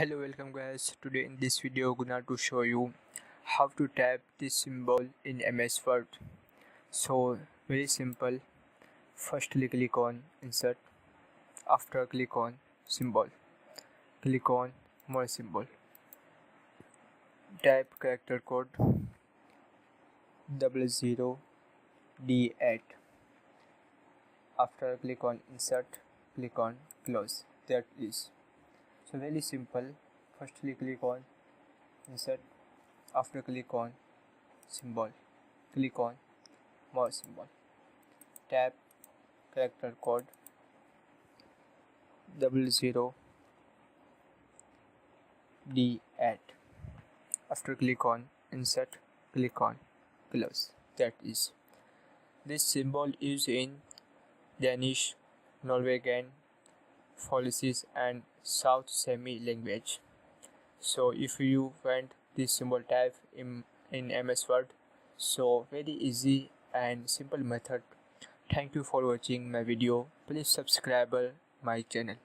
Hello, welcome guys. Today in this video gonna to show you how to type this symbol in MS Word. So very simple. Firstly click on insert. After click on symbol. Click on more symbol. Type character code 00D8. After click on insert, click on close. That is so very simple. Firstly click on insert. After click on symbol, click on more symbol. Tap character code 00D8. After click on insert, click on close. That is this symbol is in Danish, Norwegian, Faroese and South Sami language. So if you want this symbol type in MS Word, so very easy and simple method. Thank you for watching my video. Please subscribe my channel.